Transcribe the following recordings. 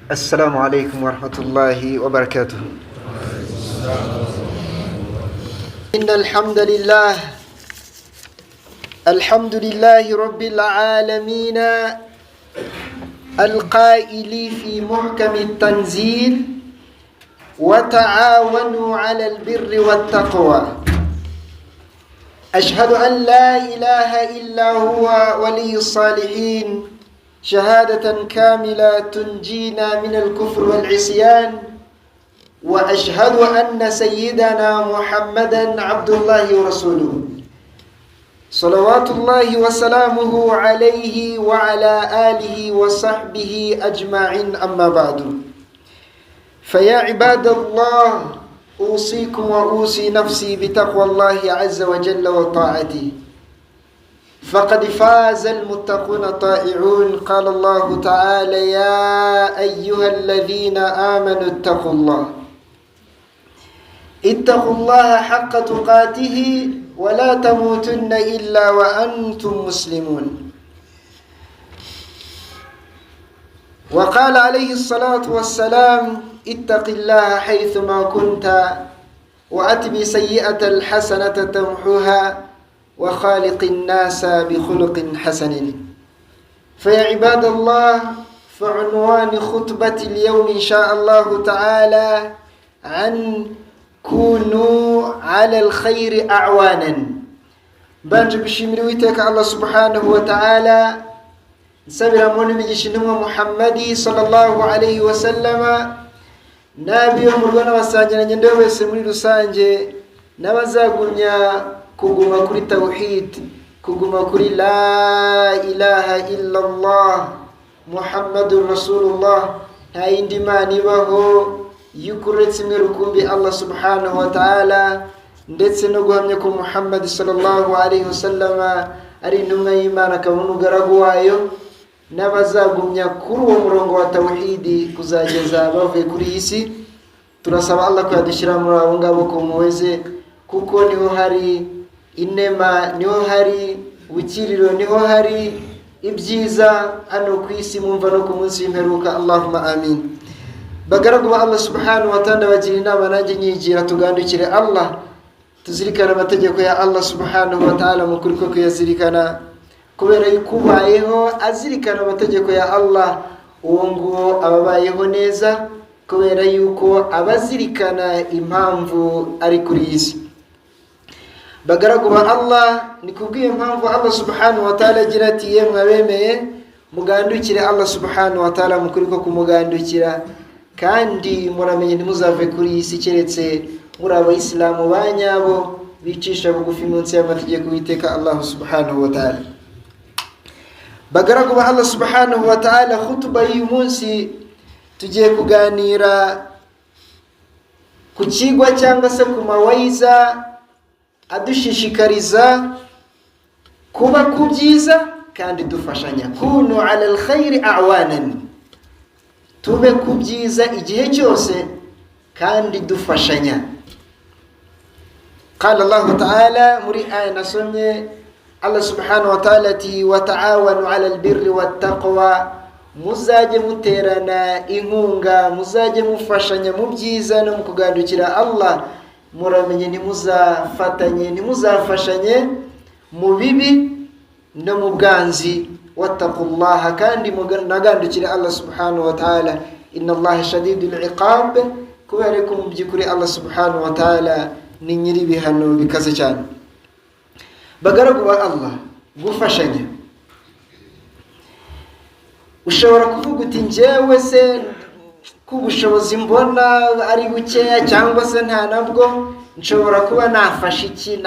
السلام عليكم ورحمة الله وبركاته. إن الحمد لله رب العالمين القائل في محكم التنزيل وتعاونوا على البر والتقوى. أشهد أن لا إله إلا هو ولي الصالحين شهادة كاملة تنجينا من الكفر والعصيان، وأشهد أن سيدنا محمدا عبد الله ورسوله صلوات الله وسلامه عليه وعلى آله وصحبه أجمعين. أما بعد، فيا عباد الله، أوصيكم وأوصي نفسي بتقوى الله عز وجل وطاعته، فقد فاز المتقون الطائعون. قال الله تعالى: يا أيها الذين آمنوا اتقوا الله حق تقاته ولا تموتن إلا وأنتم مسلمون. وقال عليه الصلاة والسلام: اتق الله حيثما كنت وأتبع سيئة الحسنة تمحوها وخالق الناس بخلق حسن. فيا عباد الله، فعنوان خطبة اليوم إن شاء الله تعالى عن كونوا على الخير أعوانا. بانج بشمر ويتك الله سبحانه وتعالى سبيل مولى جشنو محمد صلى الله عليه وسلم نبي مرغنا wasangana nyende wese muri rusange nabazagumya kuguma kuri tawhid, kuguma kuri la ilaha illa Allah Muhammadur Rasulullah. Nta yindi mana ibaho yukuretse imwe rukumbi Allah subhanahu wa ta'ala, ndetse no guhamya ko Muhammad sallallahu alaihi wasallama ari intumwa y'Imana akaba n'umugaragu wayo, n'abazagumya kuri uwo murongo wa tawhidi kuzageza bavuye kuri iyi si. Turasaba Allah ko yadushyira muri abo ngabo ko muweze, kuko niho hari inema, niho hari ubukiriro, niho hari ibyiza hano ku isi mwumva no ku munsi w'imperuka. Allahumma amin. Bagaragu ba Allah subhanahu wa ta'ala bagira inama nanjye nyigira tugandukire Allah, tuzirikana amategeko ya Allah subhanahu wa ta'ala mu kuri ko kuyazirikana, kubera yukubayeho azirikana amategeko ya Allah, uwo nguwo ababayeho neza, kubera yuko abazirikana impamvu ari kuri isi. Bagaragu ba Allah, ni kubwiye impamvu Allah subhanahu wa ta'ala agira ati: yemwe abemeye mugandukire Allah subhanahu wa ta'ala mu kuri ko kumugandukira, kandi muramenye ntimuzave kuri isi keretse muri abayisilamu banyabo bicisha bugufi munsi y'amategeko y'Uwiteka Allah subhanahu wa ta'ala. Bagaragu ba Allah subhanahu wa ta'ala, khutba y'uyu munsi tugiye kuganira ku kigwa cyangwa se ku mawaiza adushishikariza kuba ku byiza kandi dufashanya. Kunu ala alkhairi a'wanan, tube ku byiza igihe cyose kandi dufashanya. Qala Allah ta'ala muri aya nasomye, Allah subhanahu wa ta'ala ati: wa ta'awanu 'ala albirri wattaqwa, muzajye muterana inkunga, muzajye mufashanya mu byiza no mu kugandukira Allah, muramenye ntimuzafatanye, ntimuzafashanye mu bibi no mu bwanzi. wattaqullaha, kandi munagandukire Allah subhanahu wa ta'ala. Inna Allaha shadidul iqab, kubera ko mu by'ukuri Allah subhanahu wa ta'ala ni nyiri bihano bikaze cyane. Bagaragu ba Allah, gufashanya. Ushobora kuvuga uti njyewe se ku bushobozi mbona ari bukeya cyangwa se nta nabwo, nshobora kuba nafasha iki,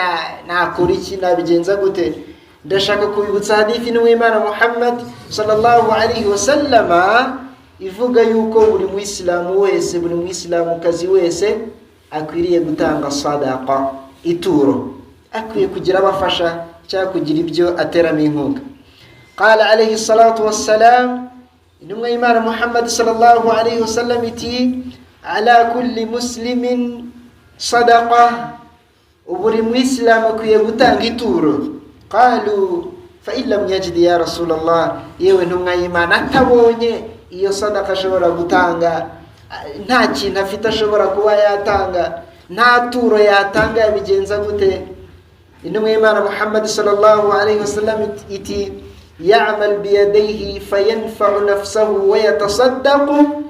nakora iki, nabigenza gute? Ndashaka kubibutsa hadithi n'Imana Muhammad sallallahu alaihi wasallama ivuga yuko buri muislamu wese, buri muislamukazi wese akwiriye gutanga sadaqa, ituro, akwiye kugira abafasha cyangwa kugira ibyo ateramo inkunga. Qala alayhi salatu wassalam, intumwa y'Imana Muhammad sallallahu alaihi wasallam iti: ala kulli muslimin sadaqa, buri muislamu akwiye gutanga ituro. Qalu fa illam yajid ya Rasulullah, yewe ntumwa y'Imana atabonye iyo sadaka ashobora gutanga nta kintu afite ashobora kuba yatanga, nta turo yatanga, yabigenza gute? Intumwa y'Imana Muhammad sallallahu alaihi wasallam iti ya'mal biyadayhi fayanfa'u nafsahu wa yatasaddaqu,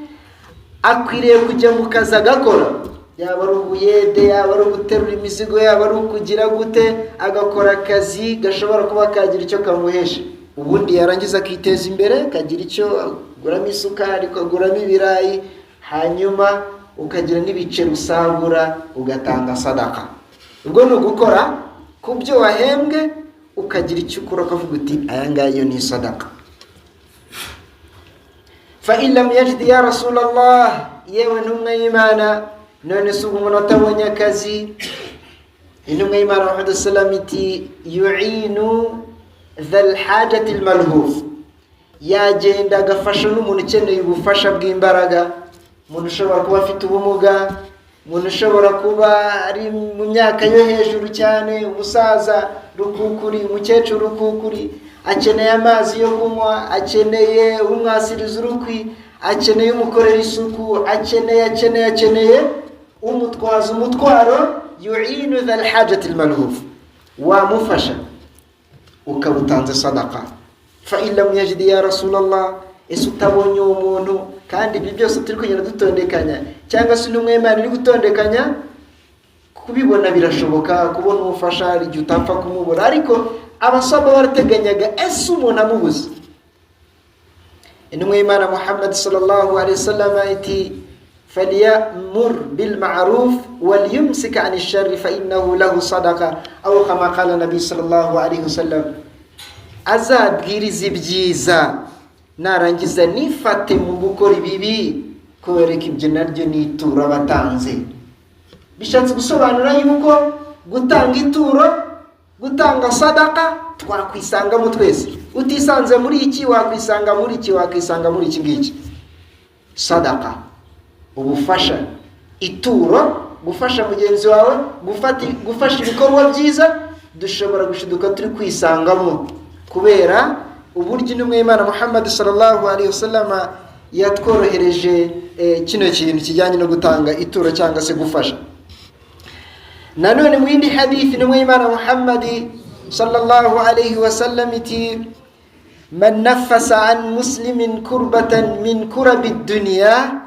akwiriye kujya mu kazi agakora, yaba ari ubuyede, yaba ari uguterura imizigo, yaba ari ukugira gute, agakora akazi gashobora kuba kagira icyo kamuhesha, ubundi yarangiza akiteza imbere, kagira icyo aguramo isukari, ukaguramo ibirayi, hanyuma ukagira n'ibice rusagura ugatanga sadaka. Ubwo ni ugukora ku byo wahembwe, ukagira icyo ukora ukavuga uti aya ngaya ni sadaka. Fa illam yajid ya Rasulullah, yewe ntumwa y'Imana, none se umuntu atabonye akazi? Intumwa y'Imana Muhammad sallallahu iti yu'inu dhal hajati almalhuf, yagenda agafasha n'umuntu ukeneye ubufasha bw'imbaraga, umuntu ushobora kuba afite ubumuga, umuntu ushobora kuba ari mu myaka yo hejuru cyane, umusaza rukukuri, umukecuru rukukuri, akeneye amazi yo kunywa, akeneye umwasiriza urukwi, akeneye umukorera isuku, akeneye umutwaza umutwaro. yu'inu dhal hajati almalhuf, wamufasha ukabutanze sadaka. Fa illam yajid ya Rasulullah, ese utabonye umuntu, kandi ibi byose turi kugenda dutondekanya, cyangwa se n'umwe Imana iri gutondekanya, kubibona birashoboka, kubona umufasha igihe utapfa kumubura, ariko abasaba barateganyaga ese umuntu amubuze. Intumwa y'Imana Muhammad sallallahu alaihi wasallam iti falyamur bil ma'ruf wal yumsik 'an ash-sharri fa innahu lahu sadaqa, aw kama qala nabi sallallahu alaihi wasallam, azabwiriza ibyiza narangiza nifate mu gukora ibibi, kubera ko ibyo naryo nitura batanze. Bishatse gusobanura yuko gutanga ituro, gutanga sadaka twakwisangamo twese, utisanze muri iki wakwisanga muri iki, wakwisanga muri iki ngiki. Sadaka, ubufasha, ituro, gufasha mugenzi wawe, gufasha ibikorwa byiza, dushobora gushiduka turi kwisangamo, kubera uburyo n'umwe Imana Muhammad sallallahu alaihi wasallam yatworohereje kino kintu kijyanye no gutanga ituro cyangwa se gufasha. Nanone mu yindi hadithi n'umwe Imana Muhammad sallallahu alaihi wasallam iti man nafasa an muslimin kurbatan min kurabi dunya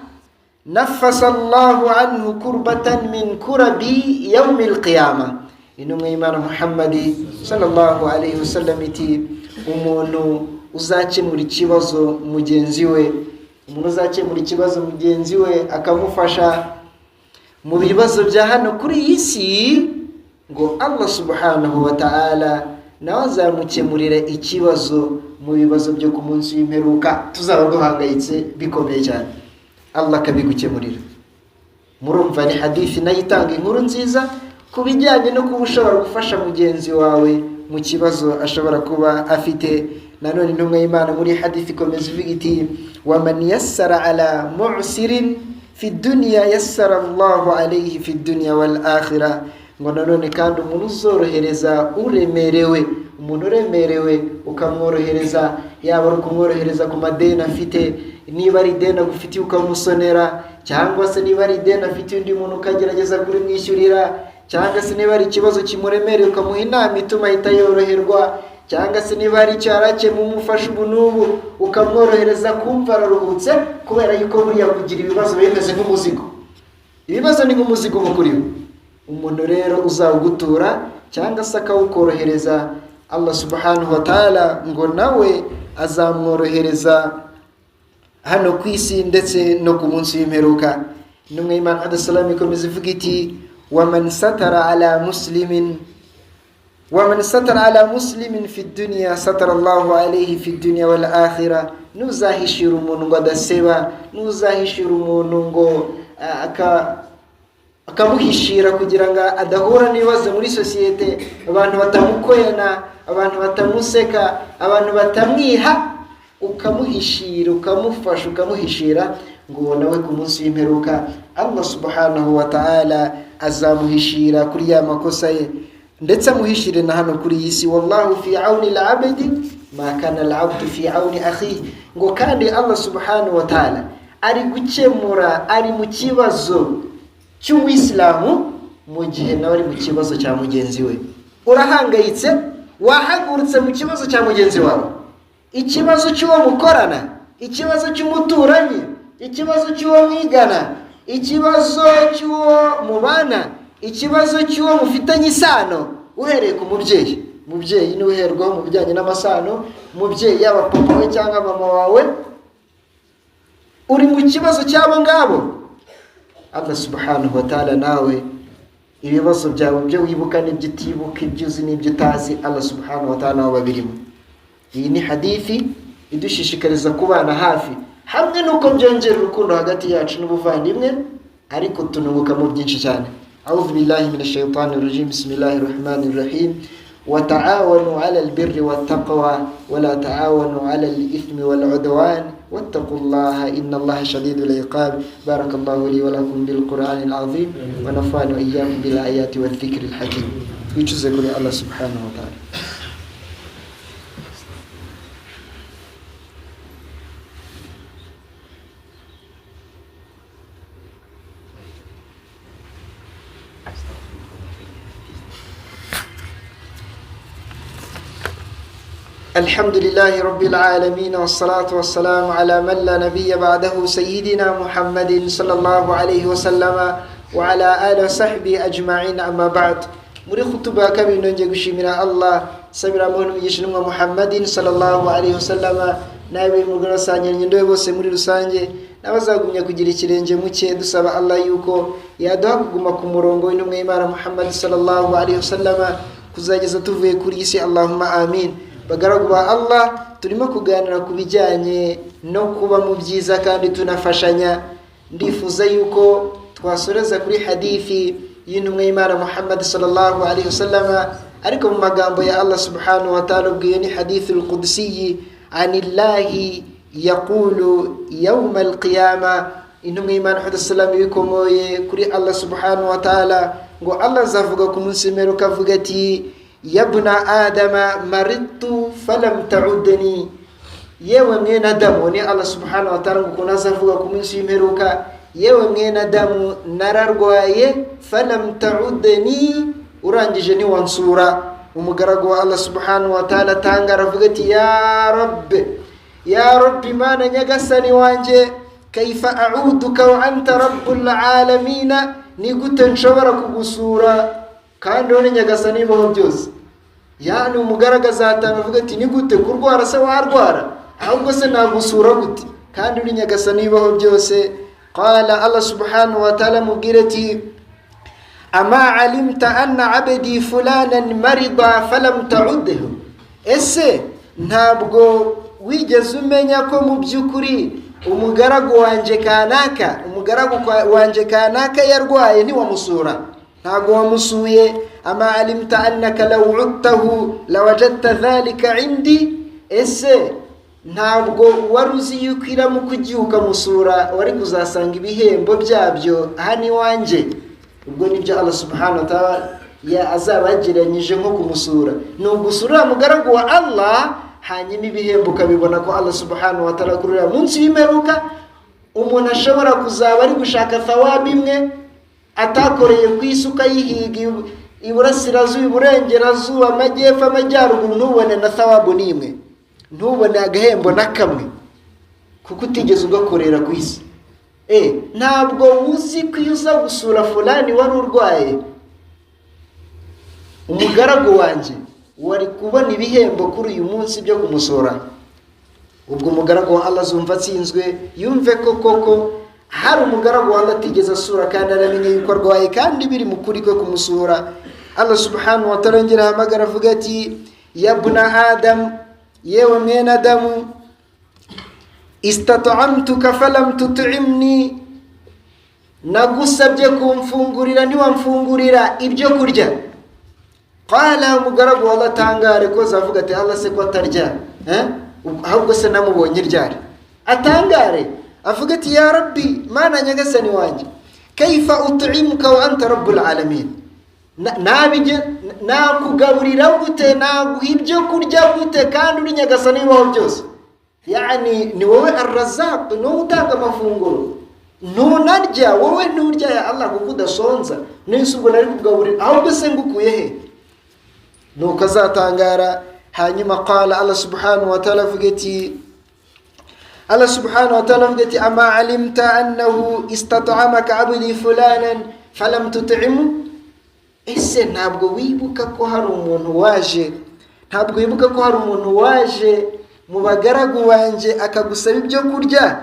nafasa Allahu anhu kurbatan min kurabi yawmil qiyamah. Intumwa y'Imana Muhammad sallallahu alaihi wasallam iti umuntu uzakemura ikibazo mugenzi we, umuntu uzakemura ikibazo mugenzi we akamufasha mu bibazo bya hano kuri iyi si, ngo Allah subhanahu wa ta'ala nawe azamukemurira ikibazo mu bibazo byo ku munsi w'imperuka tuzaba duhangayitse bikomeye cyane, Allah akabigukemurira. Murumva ni hadithi nayitanga inkuru nziza ku bijyanye no kuba ushobora gufasha mugenzi wawe mu kibazo ashobora kuba afite. Nanone intumwa y'Imana muri hadithi ikomeza ivuga iti wa man yassara ala mu'sirin fi dunya yassara Allahu alayhi fi dunya wal akhirah, ngo nanone kandi umuntu uzorohereza uremerewe, umuntu uremerewe ukamworohereza, yaba ari kumworohereza ku madeni afite, niba ari ideni agufitiye ukamusonera, cyangwa se niba ari ideni afite undi muntu ukagerageza kurimwishyurira, cyangwa se niba ari ikibazo kimuremereye ukamuha inama ituma ahita yoroherwa, cyangwa se niba ari cyarake mu mufasha ubu n'ubu ukamworohereza kumva araruhutse, kubera yuko buriya kugira ibibazo bimeze nk'umuzigo, ibibazo ni nk'umuzigo mukuriwe. Umuntu rero uzawugutura cyangwa se akawukorohereza, Allah subhanahu wa ta'ala ngo nawe azamworohereza hano ku isi ndetse no ku munsi w'imperuka. Intumwa y'Imana adasalama ikomeza ivuga iti ومن ستر على مسلم في الدنيا ستر الله عليه في الدنيا والآخرة. ntuzahishira umuntu ngo adaseba, ntuzahishira umuntu ngo akamuhishira kugira ngo adahura n'ibibazo muri sosiyete, abantu batamukoyana, abantu batamuseka, abantu batamwiha, ukamuhishira, ukamufasha, ukamuhishira, ngo nawe ku munsi w'imperuka Allah subhanahu wa ta'ala azamuhishira kuri ya makosa ye, ndetse amuhishire na hano kuri iyi si. Wallahu fi auni al-abdi ma kana al-abdu fi auni akhihi, ngo kandi Allah subhanahu wa ta'ala ari gukemura, ari mu kibazo cy'Uwisilamu mu gihe nawe ari mu kibazo cya mugenzi we. Urahangayitse, wahagurutse mu kibazo cya mugenzi wawe, ikibazo cy'uwo mukorana, ikibazo cy'umuturanyi, ikibazo cy'uwo mwigana, ikibazo cy'uwo mubana, ikibazo cy'uwo mufitanye isano, uhereye ku mubyeyi. Mubyeyi ni uherwaho mu bijyanye n'amasano, mubyeyi yaba papa we cyangwa mama wawe, uri mu kibazo cy'abo ngabo. Allah subhanahu wa ta'ala nawe ibibazo byawe byo wibuka n'ibyo utibuka, ibyo uzi n'ibyo utazi, Allah subhanahu wa ta'ala babirimo. Iyi ni hadithi idushishikariza kubana hafi, hamwe nuko byongera urukundo hagati yacu n'ubuvandimwe, ariko tununguka mu byinshi cyane. A'udhu billahi minash shaitanir rajim. Bismillahir rahmanir rahim. وتعاونوا على البر والتقوى ولا تعاونوا على الإثم والعدوان واتقوا الله إن الله شديد العقاب. بارك الله لي ولكم بالقرآن العظيم ونفعني وإياكم بالآيات والذكر الحكيم. يجزاكم الله سبحانه وتعالى. الحمد لله رب العالمين والصلاة والسلام على من لا نبي بعده سيدنا محمد صلى الله عليه وسلم وعلى آله وصحبه أجمعين. أما بعد muri khutuba kabiri nongeye gushimira Allah, sabira muntu yishimwa Muhammadin sallallahu alaihi wasallam nabe mu rusange nyindo bose muri rusange n'abazagumya kugira ikirenge muke, dusaba Allah yuko yaduha kuguma ku murongo w'intumwa y'Imana Muhammad sallallahu alaihi wasallam kuzageza tuvuye kuri isi. Allahumma amin. Bagaragu ba Allah, turimo kuganira ku bijyanye no kuba mu byiza kandi tunafashanya. Ndifuza yuko twasoreza kuri hadithi y'intumwa y'Imana Muhammad sallallahu alaihi wasallam, ariko mu magambo ya Allah subhanahu wa ta'ala. Ubwiye ni hadithul qudsi anillahi yaqulu yawm al-qiyamah. Intumwa y'Imana Muhammad sallallahu alaihi wasallam bikomoye kuri Allah subhanahu wa ta'ala ngo Allah azavuga ku munsi w'imperuka, avuga ati yabna adama maridtu falam ta'udni. Yewe mwene Adamu, ni Allah subhanahu wa ta'ala ngo kunazavuga ku munsi w'imperuka, yewe mwene Adamu nararwaye, falam ta'udni, urangije ni wansura. Umugaragu wa Allah subhanahu wa ta'ala tangara avuga ati ya rabbi mana nyagasani wanje, kaifa a'uduka wa anta rabbul alamin, ni gute nshobora kugusura kandi wone nyagasani bo byose. Yani umugaragaza atanga avuga ati ni gute kurwara se warwara, ahubwo se nagusura gute kandi uri nyagasani bo byose. Qala Allah subhanahu wa ta'ala mubwirati ama alimta anna abdi fulanan marida falam ta'udhu. Ese ntabwo wigeze umenya ko mu byukuri umugaragu wanje kanaka yarwaye ntiwamusura, ntabwo wamusuye. Ama alimta annaka law udtahu lawajadta dhalika indi. Ese ntabwo waruzi yuko iramuka ugiye ukamusura wari kuzasanga ibihembo byabyo hani wanje. Ubwo nibyo Allah subhanahu wa ta'ala azabagiranyije nko kumusura, ni ugusura mugaragu wa Allah, hanyuma ibihembo ukabibona ko Allah subhanahu wa ta'ala kuri uriya munsi w'imperuka umuntu ashobora kuzaba ari gushaka thawabu imwe atakoreye ku isuka yihiga iburasirazuba, iburengerazuba, amajyepfo, amajyaruguru, ntubone na thawabu n'imwe, ntubone agahembo na kamwe, kuko utigeze ugakorera ku isi. Ntabwo uzi ko iyo uza gusura fulani wari urwaye, umugaragu wanjye wari kubona ibihembo kuri uyu munsi byo kumusura. Ubwo umugaragu wa Allah azumva atsinzwe, yumve ko koko hari umugaragu wa Allah atigeze asura kandi aramenye yuko arwaye kandi biri mu kuri kwe kumusura. Allah subhanahu wa ta'ala ngira hamagara avuga ati yabna adam, yewe mwene Adamu, istata'amtuka falam tut'imni, nagusabye kumfungurira ntiwamfungurira ibyo kurya. Qala umugaragu wa Allah tangare ko zavuga ati Allah se ko atarya, ahubwo se namubonye ryari. Atangare avuga ati ya rabbi mana nyagasani wanje, kaifa ut'imuka wa anta rabbul alamin. nabije nakugaburira gute, naguha ibyo kurya gute kandi uri nyagasani w'ibibaho byose. Yani ni wowe Ar-Razzaq, ni wowe utanga amafunguro, ntunarya wowe nturya ya Allah kuko udasonza, nese ubwo nari kugaburira ahubwo se ngukuye he? Nuko azatangara. Hanyuma qala Allah subhanahu wa ta'ala avuga ati ama alimta annahu istat'amaka abdi fulanan falam tut'imu. Ese ntabwo wibuka ko hari umuntu waje mu bagaragu banje akagusaba ibyo kurya